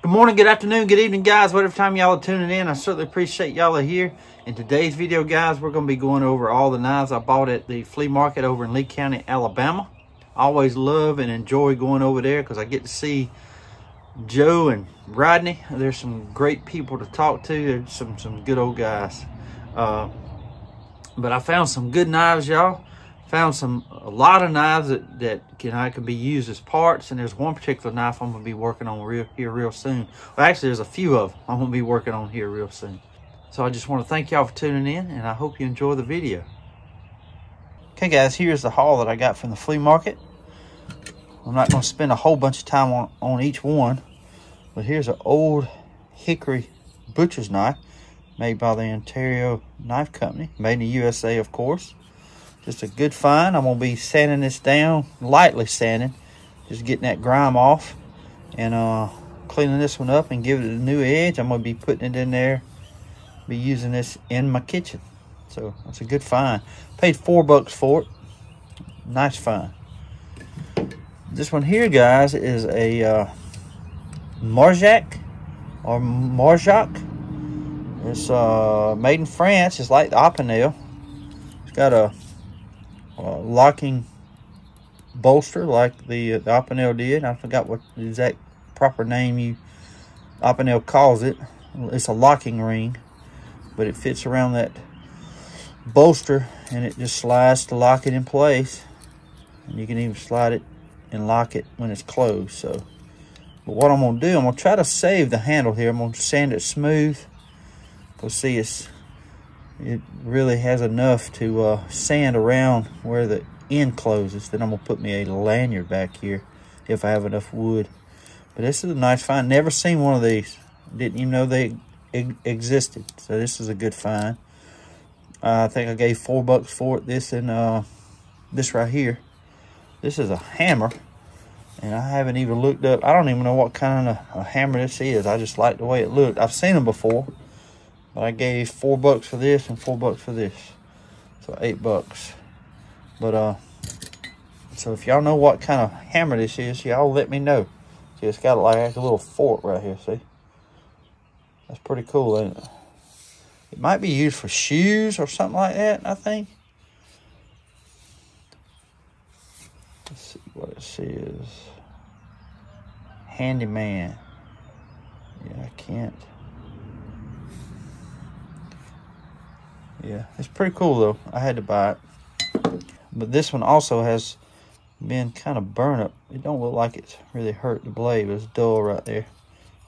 Good morning, good afternoon, good evening, guys. Whatever time y'all are tuning in, I certainly appreciate y'all are here. In today's video, guys, we're going to be going over all the knives I bought at the flea market over in Lee County, Alabama. I always love and enjoy going over there because I get to see Joe and Rodney. There's some great people to talk to. There's some good old guys. But I found some good knives, y'all. Found a lot of knives that can be used as parts, and there's one particular knife I'm going to be working on real soon. Well, actually, there's a few of them I'm going to be working on here real soon. So I just want to thank y'all for tuning in, and I hope you enjoy the video. Okay, guys, here's the haul that I got from the flea market. I'm not going to spend a whole bunch of time on each one, but here's an old hickory butcher's knife made by the Ontario Knife Company, made in the USA, of course. Just a good find. I'm going to be sanding this down, lightly sanding, just getting that grime off and cleaning this one up and giving it a new edge. I'm going to be putting it in there, be using this in my kitchen. So that's a good find. Paid $4 for it. Nice find. This one here, guys, is a Marjac or Marjac. It's made in France. It's like the Opinel. It's got a locking bolster like the Opinel did. I forgot what the exact proper name Opinel calls it. It's a locking ring, but it fits around that bolster and it just slides to lock it in place. And you can even slide it and lock it when it's closed. So, but what I'm going to do, I'm going to try to save the handle here. I'm going to sand it smooth. Because see, it really has enough to sand around where the end closes. Then I'm going to put me a lanyard back here if I have enough wood. But this is a nice find. Never seen one of these. Didn't even know they existed. So this is a good find. I think I gave $4 for it. This and this right here. This is a hammer. And I haven't even looked up. I don't even know what kind of a hammer this is. I just like the way it looked. I've seen them before. But I gave $4 for this and $4 for this. So $8. But so if y'all know what kind of hammer this is, y'all let me know. See, it's got like a little fork right here, see? That's pretty cool, ain't it? It might be used for shoes or something like that, I think. Let's see what it says. Handyman. Yeah, I can't. Yeah, it's pretty cool though. I had to buy it. But this one also has been kind of burnt up. It don't look like it's really hurt the blade, but it's dull right there.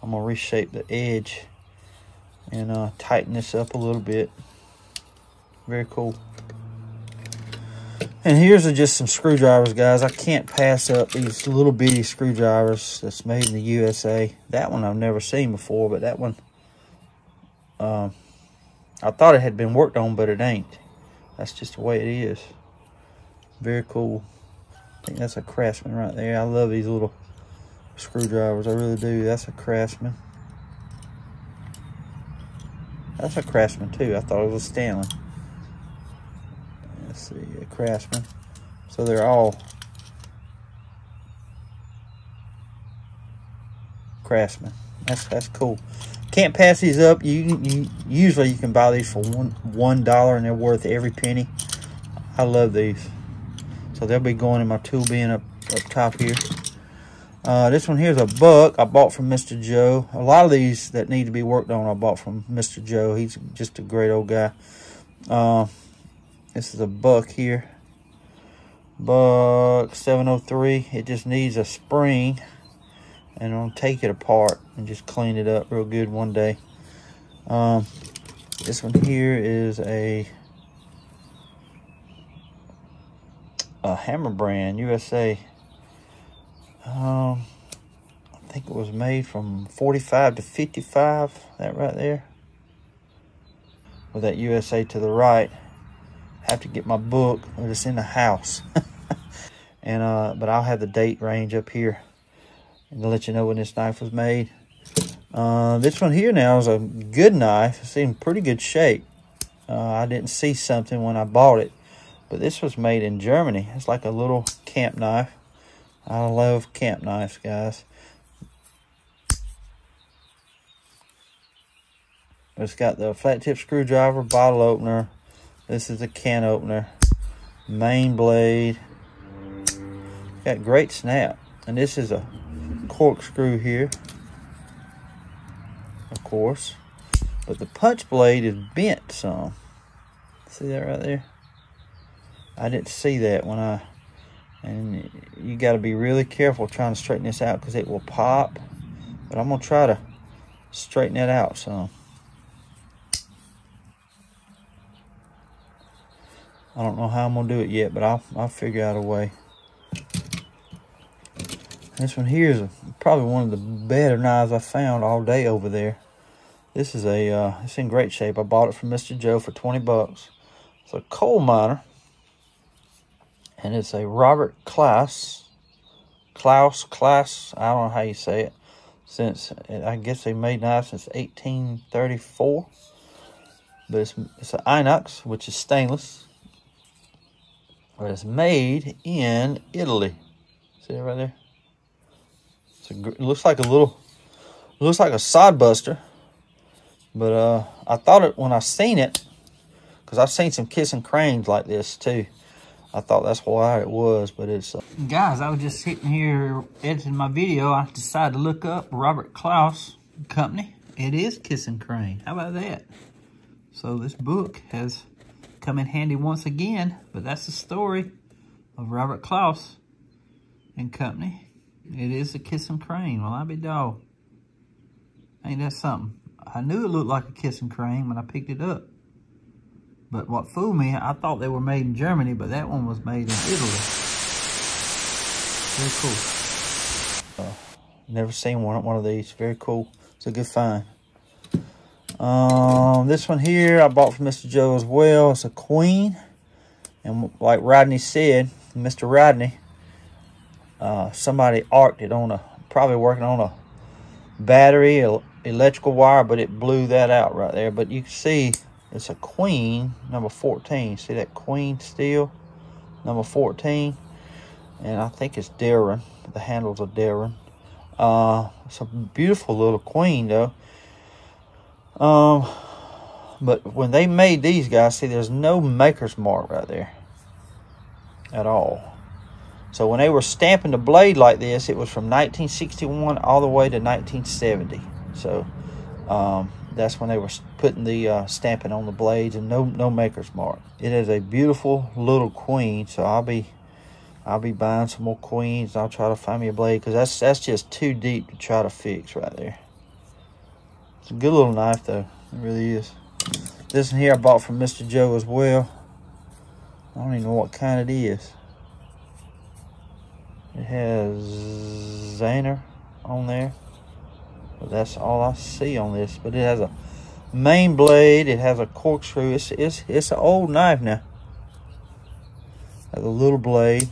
I'm gonna reshape the edge and tighten this up a little bit. Very cool. And here's just some screwdrivers, guys. I can't pass up these little bitty screwdrivers that's made in the USA. That one I've never seen before, but that one I thought it had been worked on, but it ain't. That's just the way it is. Very cool. I think that's a Craftsman right there. I love these little screwdrivers. I really do. That's a Craftsman. That's a Craftsman too. I thought it was a Stanley. Let's see, a Craftsman. So they're all Craftsman. That's cool. Can't pass these up. Usually you can buy these for $1 and they're worth every penny. I love these. So they'll be going in my tool bin up top here. This one here's a buck I bought from Mr. Joe. A lot of these that need to be worked on I bought from Mr. Joe. He's just a great old guy. This is a buck here. Buck 703. It just needs a spring. And I'm going to take it apart and just clean it up real good one day. This one here is a Hammer brand, USA. I think it was made from 45 to 55, that right there. With that USA to the right. I have to get my book, but it's in the house. And but I'll have the date range up here and to let you know when this knife was made. This one here now is a good knife. It's in pretty good shape. I didn't see something when I bought it, but this was made in Germany. It's like a little camp knife. I love camp knives, guys. It's got the flat tip screwdriver, bottle opener. This is a can opener, main blade. Got great snap. And this is a corkscrew here, of course. But the punch blade is bent some. See that right there? I didn't see that when and you got to be really careful trying to straighten this out because it will pop. But I'm going to try to straighten that out some. I don't know how I'm going to do it yet, but I'll figure out a way. This one here is probably one of the better knives I found all day over there. This is it's in great shape. I bought it from Mr. Joe for 20 bucks. It's a coal miner. And it's a Robert Klaus, I don't know how you say it. I guess they made knives since 1834. But it's an inox, which is stainless. But it's made in Italy. See it right there? It looks like a sod buster. But I thought it when I seen it, because I've seen some kissing cranes like this too. I thought that's why it was, but it's... Guys, I was just sitting here editing my video. I decided to look up Robert Klaus Company. It is kissing crane. How about that? So this book has come in handy once again, but that's the story of Robert Klaus and Company. It is a kissing crane. Well, I be dog. Ain't that something? I knew it looked like a kissing crane when I picked it up. But what fooled me, I thought they were made in Germany, but that one was made in Italy. Very cool. Never seen one of these. Very cool. It's a good find. This one here I bought from Mr. Joe as well. It's a Queen. And like Rodney said, Mr. Rodney, somebody arced it on probably working on a battery, electrical wire, but it blew that out right there. But you can see it's a Queen, number 14. See that Queen steel, number 14. And I think it's Darren. The handles are Darren. It's a beautiful little Queen, though. But when they made these guys, see, there's no maker's mark right there at all. So when they were stamping the blade like this, it was from 1961 all the way to 1970. So that's when they were putting the stamping on the blades, and no maker's mark. It is a beautiful little Queen. So I'll be buying some more Queens. I'll try to find me a blade because that's just too deep to try to fix right there. It's a good little knife though. It really is. This one here I bought from Mr. Joe as well. I don't even know what kind it is. It has Zaner on there. But that's all I see on this. But it has a main blade. It has a corkscrew. It's an old knife now. Has a little blade.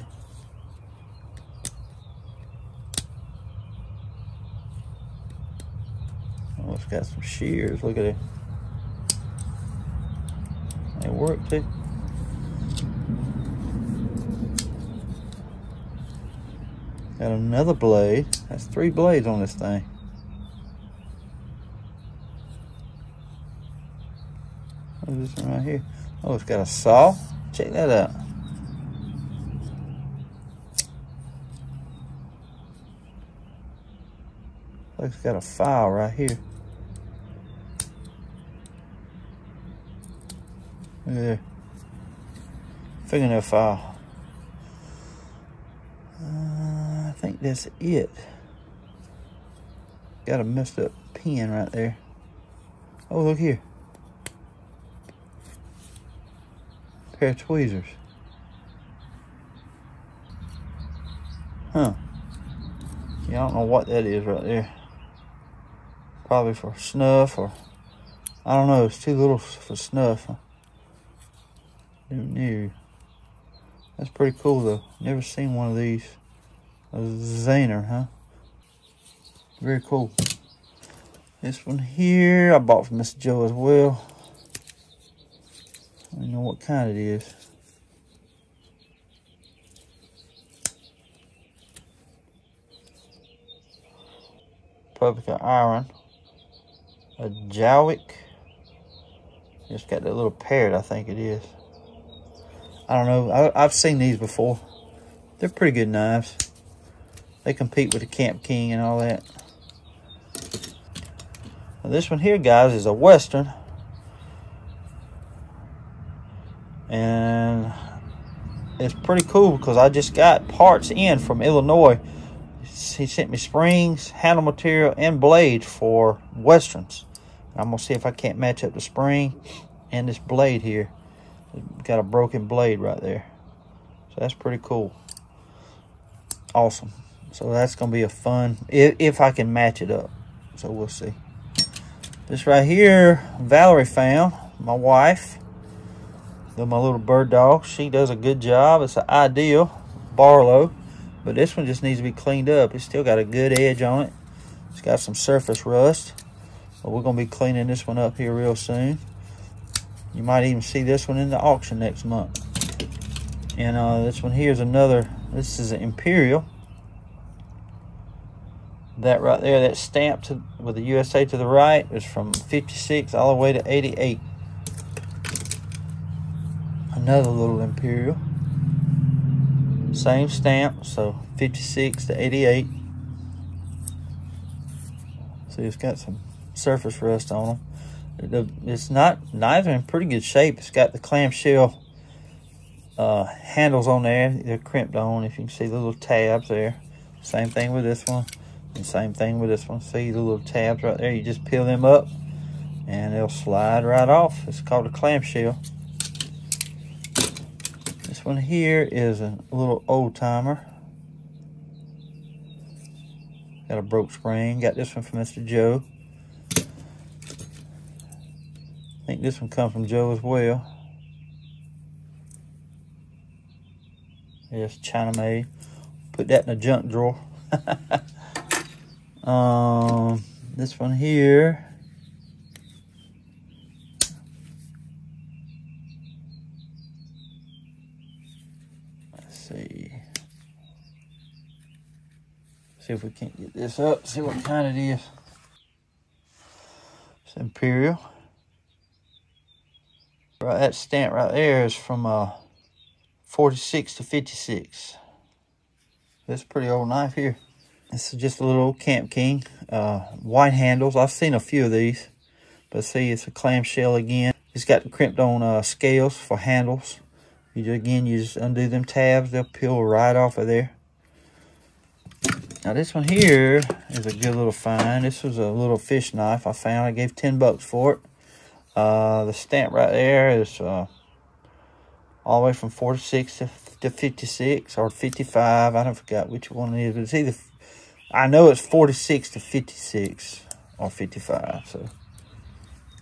Oh, it's got some shears. Look at it. They work too. Got another blade. That's 3 blades on this thing. What is this one right here? Oh, it's got a saw. Check that out. Like it's got a file right here. Look at there. Fingernail file. I think that's it. Got a messed up pin right there. Oh, look here. Pair of tweezers. Huh. Yeah, I don't know what that is right there. Probably for snuff or... I don't know. It's too little for snuff. New. That's pretty cool though. Never seen one of these. A Zaner, huh? Very cool. This one here I bought from Mr. Joe as well. I don't know what kind it is. Public iron. A Jowick It's got that little parrot, I think it is. I don't know. I've seen these before. They're pretty good knives. They compete with the Camp King and all that. Now this one here, guys, is a Western. And it's pretty cool because I just got parts in from Illinois. He sent me springs, handle material, and blade for Westerns. I'm going to see if I can't match up the spring and this blade here. It's got a broken blade right there. So that's pretty cool. Awesome. So that's going to be a fun, if I can match it up. So we'll see. This right here, Valerie found, my wife. My little bird dog. She does a good job. It's an Ideal Barlow. But this one just needs to be cleaned up. It's still got a good edge on it. It's got some surface rust. But we're going to be cleaning this one up here real soon. You might even see this one in the auction next month. And this one here is another, this is an Imperial. That right there, that stamp with the USA to the right is from 56 all the way to 88. Another little Imperial. Same stamp, so 56 to 88. See, it's got some surface rust on them. It's not, knives are in pretty good shape. It's got the clamshell handles on there. They're crimped on, if you can see the little tabs there. Same thing with this one, and same thing with this one. See the little tabs right there? You just peel them up and they'll slide right off. It's called a clamshell. This one here is a little old timer. Got a broke spring. Got this one from Mr. Joe. I think this one comes from Joe as well. Yes, China made. Put that in the junk drawer. This one here. Let's see. See if we can't get this up. See what kind it is. It's Imperial. Right, that stamp right there is from 46 to 56. That's a pretty old knife here. This is just a little old Camp King. White handles. I've seen a few of these. But see, it's a clamshell again. It's got crimped on scales for handles. You just undo them tabs. They'll peel right off of there. Now this one here is a good little find. This was a little fish knife I found. I gave 10 bucks for it. The stamp right there is all the way from 46 to 56 or 55. I don't forgot which one it is, but it's either, I know it's 46 to 56 or 55. So,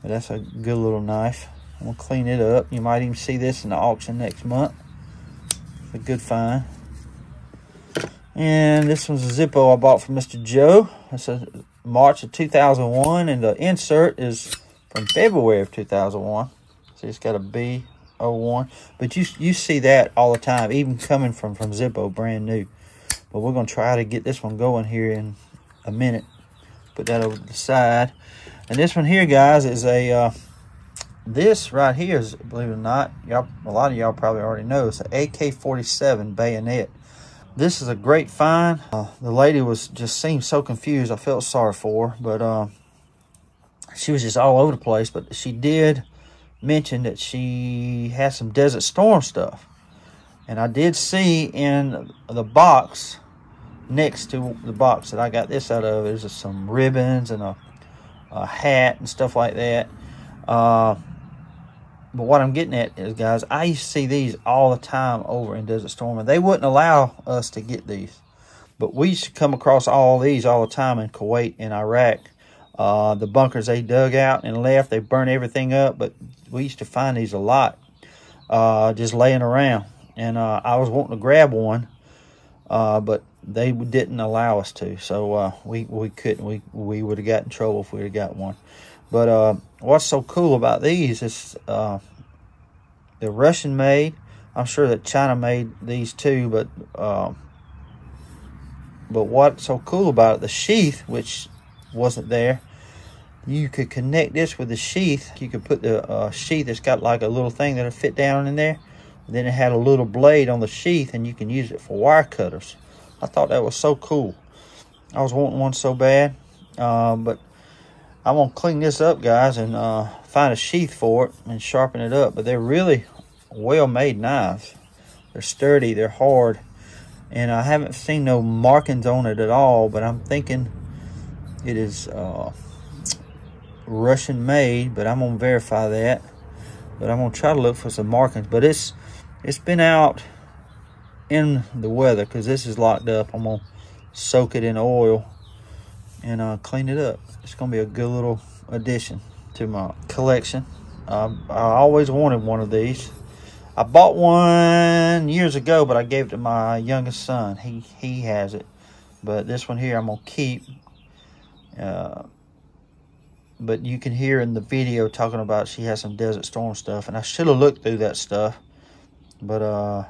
but that's a good little knife. I'm gonna clean it up. You might even see this in the auction next month. It's a good find. And this one's a Zippo I bought from Mr. Joe. It's a March of 2001, and the insert is from February of 2001. So it's got a B01. But you see that all the time, even coming from Zippo, brand new. But we're going to try to get this one going here in a minute. Put that over to the side. And this one here, guys, is a, this right here is, believe it or not, a lot of y'all probably already know, it's an AK-47 bayonet. This is a great find. The lady just seemed so confused. I felt sorry for her, but she was just all over the place. But she did mention that she has some Desert Storm stuff. And I did see in the box, next to the box that I got this out of, there's some ribbons and a hat and stuff like that. But what I'm getting at is, guys, I used to see these all the time over in Desert Storm, and they wouldn't allow us to get these. But we used to come across all these all the time in Kuwait and Iraq. The bunkers they dug out and left, they burned everything up, but we used to find these a lot, just laying around. And I was wanting to grab one, but they didn't allow us to, so we couldn't. We would have got in trouble if we had got one. But what's so cool about these is they're Russian made. I'm sure that China made these too, but what's so cool about it, the sheath, which wasn't there, You could connect this with the sheath. You could put the sheath, it's got like a little thing that'll fit down in there. Then it had a little blade on the sheath, and you can use it for wire cutters. I thought that was so cool. I was wanting one so bad, but I'm gonna clean this up, guys, and find a sheath for it and sharpen it up. But they're really well-made knives. They're sturdy, they're hard, and I haven't seen no markings on it at all, but I'm thinking it is Russian made, but I'm gonna verify that. But I'm gonna try to look for some markings. But it's been out in the weather because this is locked up. I'm gonna soak it in oil and clean it up. It's gonna be a good little addition to my collection. I always wanted one of these. I bought one years ago, but I gave it to my youngest son. He has it, but this one here I'm gonna keep. But you can hear in the video talking about she has some Desert Storm stuff, and I should have looked through that stuff, but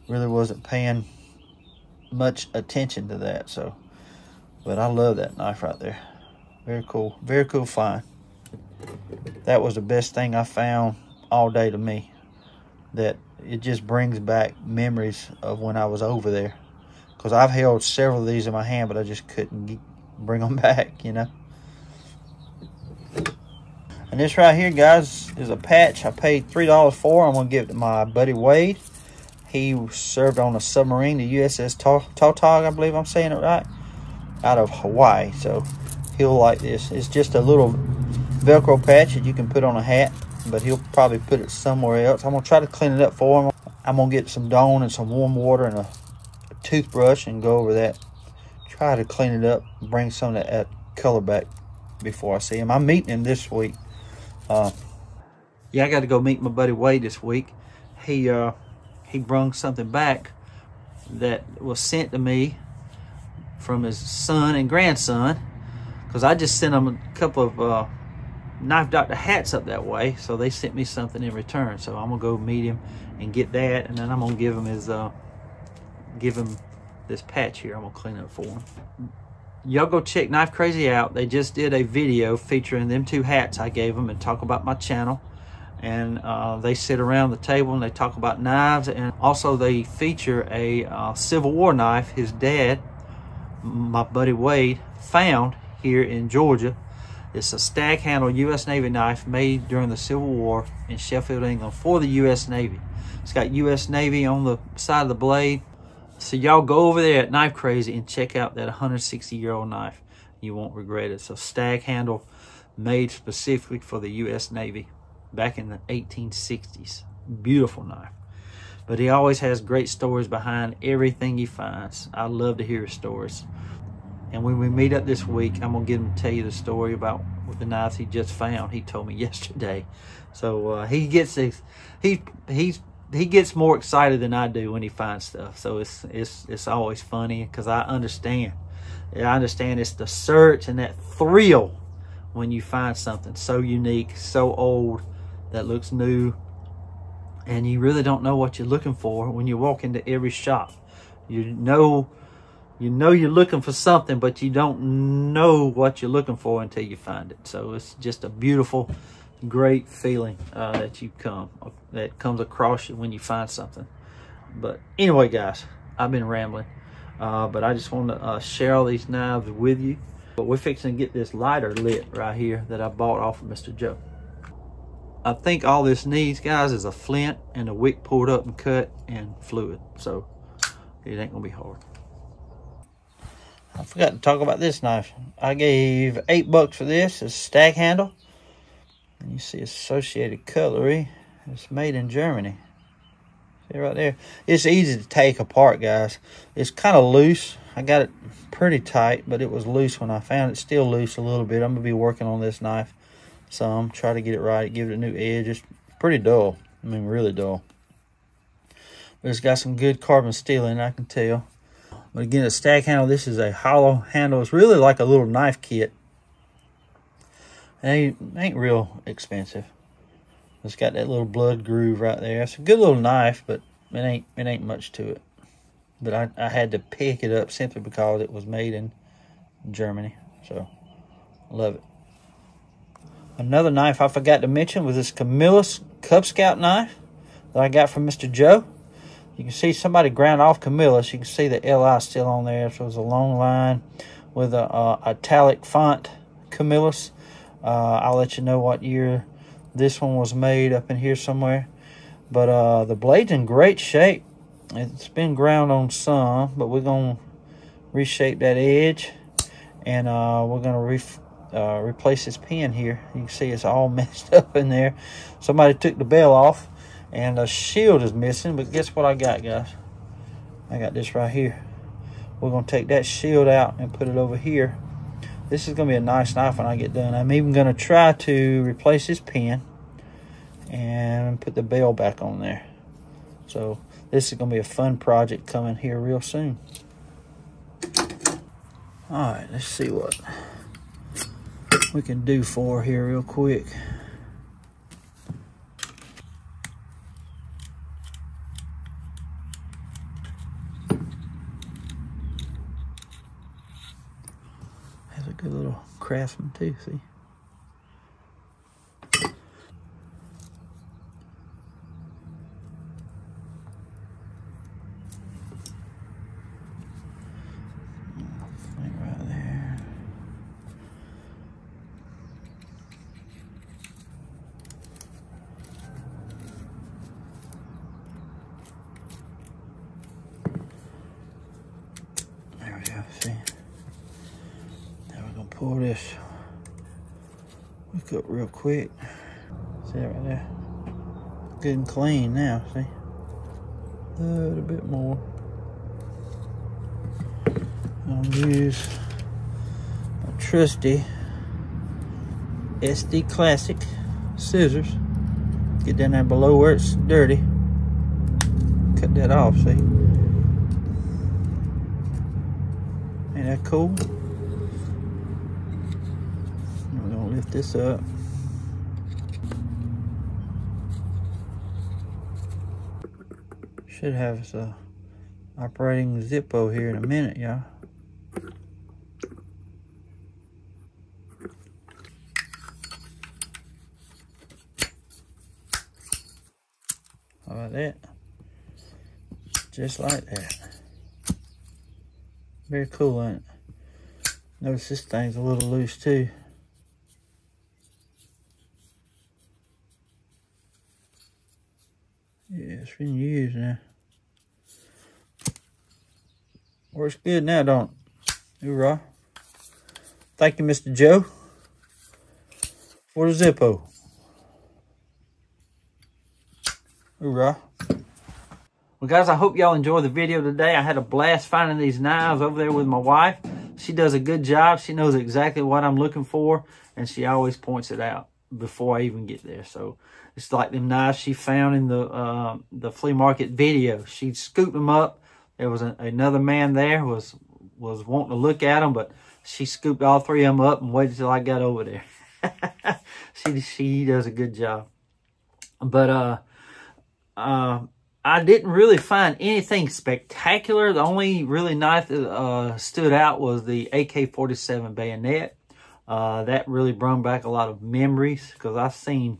really wasn't paying much attention to that. So, but I love that knife right there. Very cool find. That was the best thing I found all day to me. That it just brings back memories of when I was over there, because I've held several of these in my hand, but I just couldn't bring them back, you know. And this right here, guys, is a patch I paid $3 for. I'm gonna give it to my buddy Wade. He served on a submarine, the USS Tautog, I believe I'm saying it right, out of Hawaii. So he'll like this. It's just a little Velcro patch that you can put on a hat, but he'll probably put it somewhere else. I'm gonna try to clean it up for him. I'm gonna get some Dawn and some warm water and a toothbrush and go over that. Try to clean it up, bring some of that color back before I see him. I'm meeting him this week. Yeah, I got to go meet my buddy Wade this week. He brung something back that was sent to me from his son and grandson, because I just sent him a couple of Knife Doctor hats up that way, so they sent me something in return. So I'm gonna go meet him and get that, and then I'm gonna give him his this patch here. I'm gonna clean up for him. Y'all go check Knife Crazy out. They just did a video featuring them two hats I gave them and talk about my channel. And they sit around the table and they talk about knives, and also they feature a Civil War knife his dad, my buddy Wade, found here in Georgia. It's a stag handle U.S. Navy knife made during the Civil War in Sheffield, England for the U.S. Navy. It's got U.S. Navy on the side of the blade. So y'all go over there at Knife Crazy and check out that 160-year-old knife. You won't regret it. So stag handle made specifically for the U.S. Navy back in the 1860s. Beautiful knife. But he always has great stories behind everything he finds. I love to hear his stories. And when we meet up this week, I'm gonna get him to tell you the story about the knives he just found. He told me yesterday. So he gets more excited than I do when he finds stuff. So it's always funny, because I understand. I understand it's the search and that thrill when you find something so unique, so old, that looks new, and you really don't know what you're looking for when you walk into every shop. You know you're looking for something, but you don't know what you're looking for until you find it. So it's just a beautiful, great feeling that comes across you when you find something. But anyway, guys, I've been rambling, but I just want to share all these knives with you. But we're fixing to get this lighter lit right here that I bought off of Mr. Joe. I think all this needs, guys, is a flint and a wick pulled up and cut and fluid. So it ain't gonna be hard. I forgot to talk about this knife. I gave $8 for this. It's a stag handle. And you see associated cutlery. It's made in Germany. See right there? It's easy to take apart, guys. It's kind of loose. I got it pretty tight, but it was loose when I found it. Still loose a little bit. I'm going to be working on this knife some. Try to get it right. Give it a new edge. It's pretty dull. I mean, really dull. But it's got some good carbon steel in it, I can tell. But again, a stag handle. This is a hollow handle. It's really like a little knife kit. It ain't real expensive. It's got that little blood groove right there. It's a good little knife, but it ain't much to it. But I had to pick it up simply because it was made in Germany. So, love it. Another knife I forgot to mention was this Camillus Cub Scout knife that I got from Mr. Joe. You can see somebody ground off Camillus. You can see the LI still on there. So it was a long line with a italic font Camillus. I'll let you know what year this one was made up in here somewhere. But the blade's in great shape. It's been ground on some, but we're going to reshape that edge. And we're going to replace this pin here. You can see it's all messed up in there. Somebody took the bell off. And the shield is missing, but guess what I got, guys? I got this right here. We're going to take that shield out and put it over here. This is going to be a nice knife when I get done. I'm even going to try to replace this pin and put the bell back on there. So this is going to be a fun project coming here real soon. All right, let's see what we can do for here real quick. Good little craftsman too, see? Right there. There we go, see? Pull this hook up real quick. See that right there? Good and clean now, see? A little bit more. I'm gonna use a trusty SD Classic scissors. Get down there below where it's dirty. Cut that off, see? Ain't that cool? Lift this up. Should have us a operating Zippo here in a minute, y'all. How about that? Just like that. Very cool, ain't it? Notice this thing's a little loose too. Yeah, it's been used now. Works good now, don't it? Hoorah. Thank you, Mr. Joe, for the Zippo. Hoorah. Well, guys, I hope y'all enjoyed the video today. I had a blast finding these knives over there with my wife. She does a good job. She knows exactly what I'm looking for, and she always points it out before I even get there. So it's like them knives she found in the flea market video. She scooped them up. There was another man there was wanting to look at them, but she scooped all three of them up and waited till I got over there. she does a good job. But I didn't really find anything spectacular. The only really knife that stood out was the AK-47 bayonet. That really brought back a lot of memories because I've seen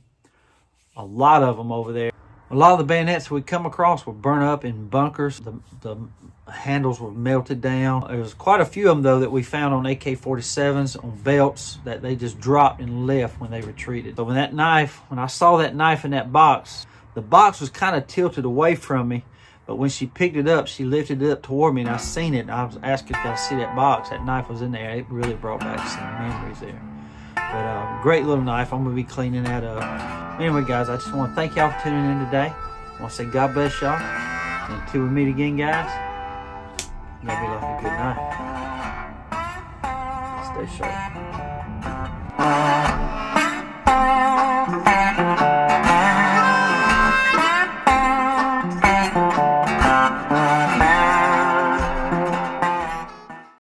a lot of them over there. A lot of the bayonets we come across were burnt up in bunkers. The handles were melted down. There was quite a few of them, though, that we found on AK-47s on belts that they just dropped and left when they retreated. So when I saw that knife in that box, the box was kind of tilted away from me, but when she picked it up, she lifted it up toward me, and I seen it. And I was asking if I see that box. That knife was in there. It really brought back some memories there. But great little knife. I'm going to be cleaning that up. Anyway, guys, I just want to thank y'all for tuning in today. I want to say God bless y'all. And until we meet again, guys, y'all be like a good night. Stay sharp.